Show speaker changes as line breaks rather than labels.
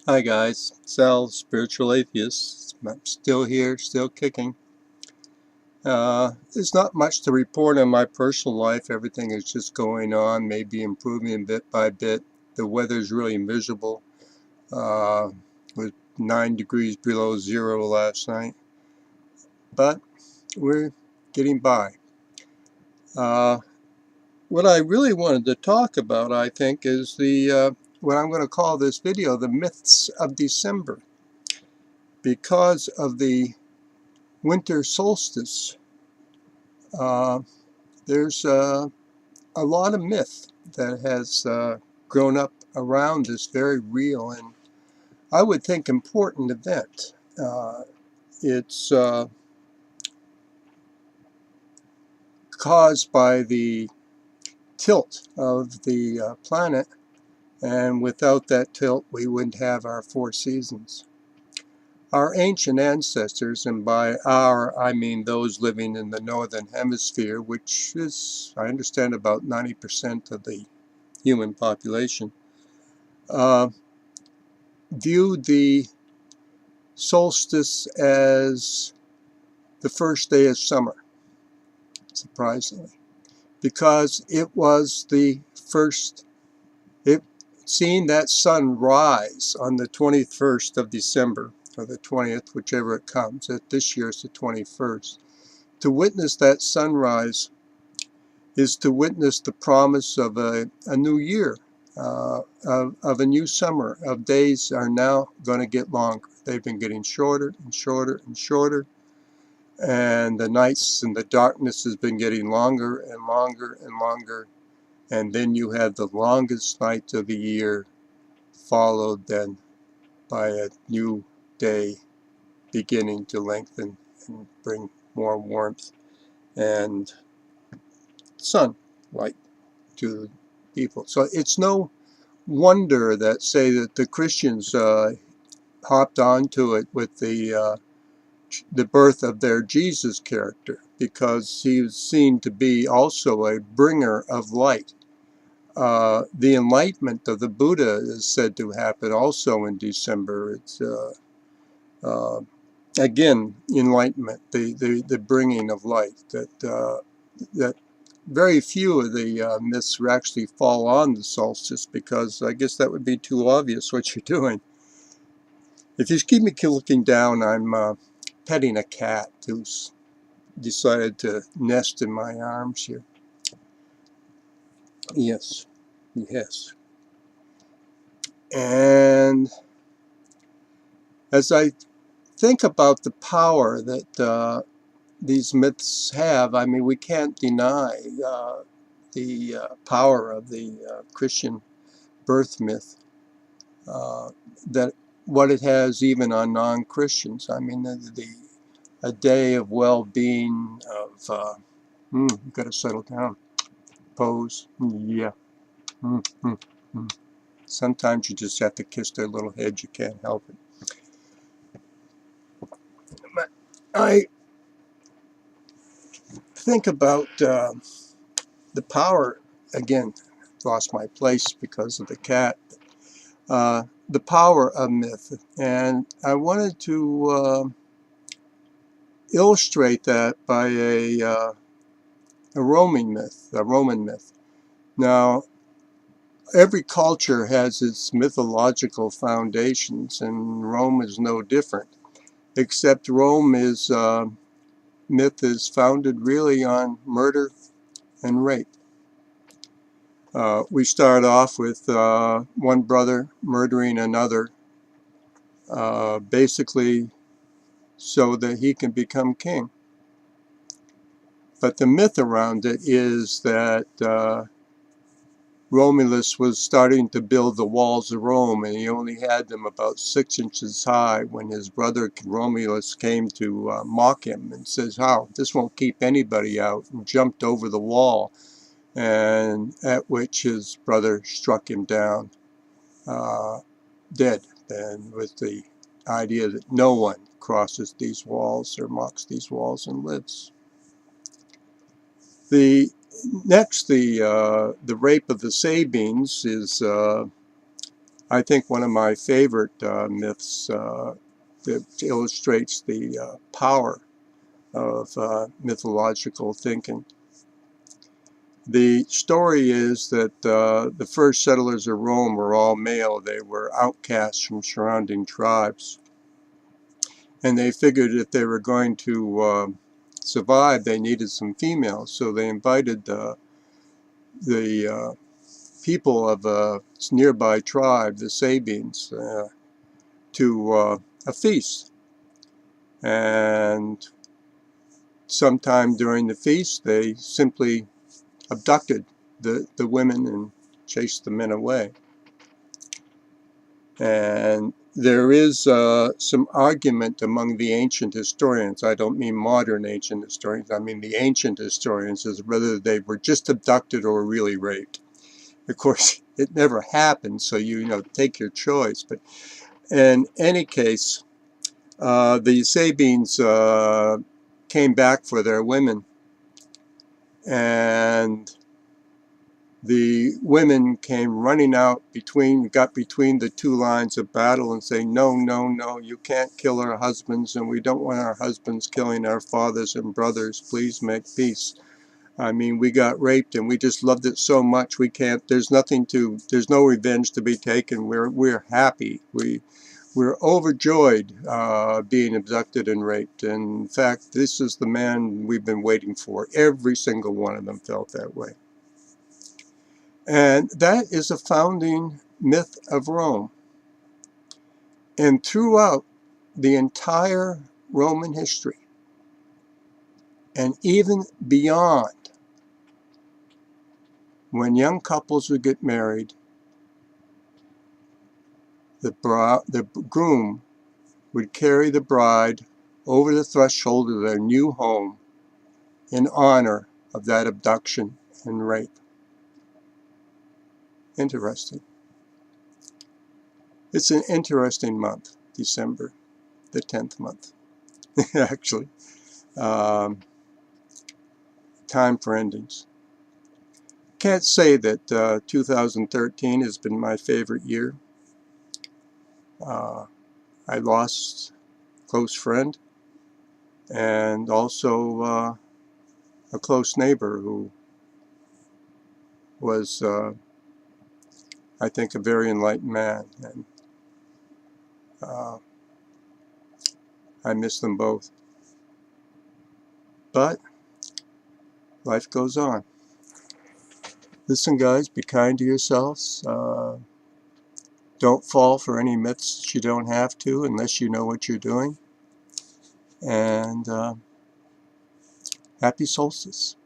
Hi guys, Sal, Spiritual Atheist. I'm still here, still kicking. There's not much to report on my personal life. Everything is just going on, maybe improving bit by bit. The weather's really miserable. Uh, with 9 degrees below zero last night. But we're getting by. Uh, what I really wanted to talk about, I think, is what I'm going to call this video, the myths of December. Because of the winter solstice, uh, there's a lot of myth that has grown up around this very real and I would think important event. It's caused by the tilt of the planet, and without that tilt we wouldn't have our 4 seasons. Our ancient ancestors, and by our I mean those living in the northern hemisphere, which is, I understand, about 90% of the human population, uh, viewed the solstice as the first day of summer, surprisingly, because it was the first, it, seeing that sun rise on the 21st of December, or the 20th, whichever it comes. This year is the 21st. To witness that sunrise is to witness the promise of a new year, of a new summer, of days are now going to get longer. They've been getting shorter and shorter and shorter, and the nights and the darkness has been getting longer and longer and longer, and then you have the longest night of the year, followed then by a new day beginning to lengthen and bring more warmth and sunlight to people. So it's no wonder that, say, that the Christians hopped onto it with the birth of their Jesus character, because he was seen to be also a bringer of light. The enlightenment of the Buddha is said to happen also in December. It's uh, again enlightenment, the bringing of light. That very few of the myths actually fall on the solstice, because I guess that would be too obvious what you're doing. If you keep me looking down, I'm petting a cat who's decided to nest in my arms here. Yes, yes. And as I think about the power that these myths have, I mean, we can't deny the power of the Christian birth myth, uh, that what it has even on non-Christians. I mean, a day of well-being, of you've got to settle down, pose, yeah. Mm, mm, mm. Sometimes you just have to kiss their little head. You can't help it. But I think about the power, again, lost my place because of the cat, the power of myth. And I wanted to illustrate that by a Roman myth. Now, every culture has its mythological foundations, and Rome is no different, except Rome is myth is founded really on murder and rape. We start off with one brother murdering another, basically so that he can become king. But the myth around it is that Romulus was starting to build the walls of Rome, and he only had them about 6 inches high when his brother Romulus came to mock him and says, "How? This won't keep anybody out," and jumped over the wall, and at which his brother struck him down uh, dead, and with the idea that no one crosses these walls or mocks these walls and lives. The next, the rape of the Sabines is I think one of my favorite myths that illustrates the power of mythological thinking. The story is that the first settlers of Rome were all male. They were outcasts from surrounding tribes. And they figured if they were going to survive, they needed some females. So they invited the people of a nearby tribe, the Sabines, to a feast. And sometime during the feast, they simply abducted the women and chased the men away. And there is some argument among the ancient historians. I don't mean modern ancient historians. I mean the ancient historians, as whether they were just abducted or really raped. Of course, it never happened, so you take your choice. But in any case, the Sabines came back for their women, and the women came running out got between the two lines of battle and saying, no, no, no, you can't kill our husbands, and we don't want our husbands killing our fathers and brothers. Please make peace. I mean, we got raped and we just loved it so much. We can't, there's no revenge to be taken. We're happy. We're overjoyed being abducted and raped. And in fact, this is the man we've been waiting for. Every single one of them felt that way. And that is a founding myth of Rome. And throughout the entire Roman history, and even beyond, when young couples would get married, the groom would carry the bride over the threshold of their new home in honor of that abduction and rape. Interesting. It's an interesting month, December, the 10th month, actually. Time for endings. Can't say that 2013 has been my favorite year. I lost a close friend and also a close neighbor who was, I think, a very enlightened man. And I miss them both. But life goes on. Listen, guys, be kind to yourselves. Don't fall for any myths that you don't have to unless you know what you're doing. And happy solstice.